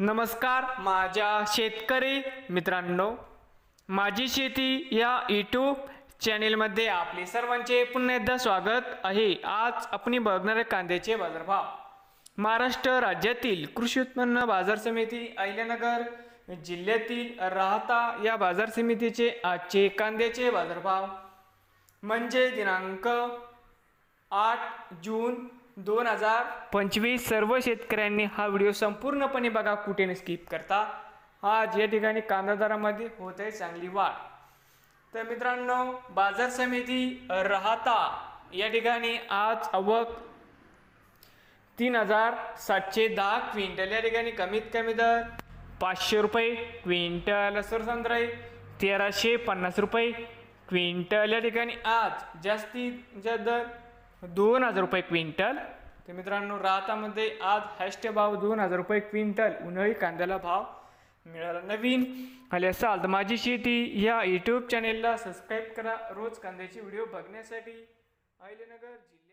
नमस्कार माझ्या शेतकरी मित्रांनो, माझी शेती या यूट्यूब चॅनेलमध्ये आपले सर्वांचे पुन्हा एकदा स्वागत आहे। आज आपण बघणार आहे कांद्याचे बाजारभाव। महाराष्ट्र राज्यातील कृषी उत्पन्न बाजार समिती अहिल्यानगर जिल्ह्यातील राहता या बाजार समितीचे आजचे कांद्याचे बाजारभाव म्हणजे दिनांक 8 जून 2025। सर्व शेतकऱ्यांनी हा व्हिडिओ संपूर्णपणे बघा, कुठे न स्किप करता। आज या ठिकाणी कांदा दरामध्ये होत आहे चांगली वाढ। तर मित्रांनो, बाजार समिती राहता या ठिकाणी आज आवक 3710 क्विंटल, या ठिकाणी कमीत कमी दर 500 रुपये क्विंटल, सरसंत्रा 1350 रुपये क्विंटल, या ठिकाणी आज जास्तीत जास्त दर 2000 रुपये क्विंटल। तर मित्रांनो, राहतामध्ये आज हायस्ट भाव 2000 रुपये क्विंटल उन्हाळी कांद्याला भाव मिळाला। नवीन आले असाल तर माझी शेती या यूट्यूब चॅनेलला सबस्क्राईब करा रोज कांद्याचे व्हिडिओ बघण्यासाठी। अहिल्यानगर जिल्ह्यात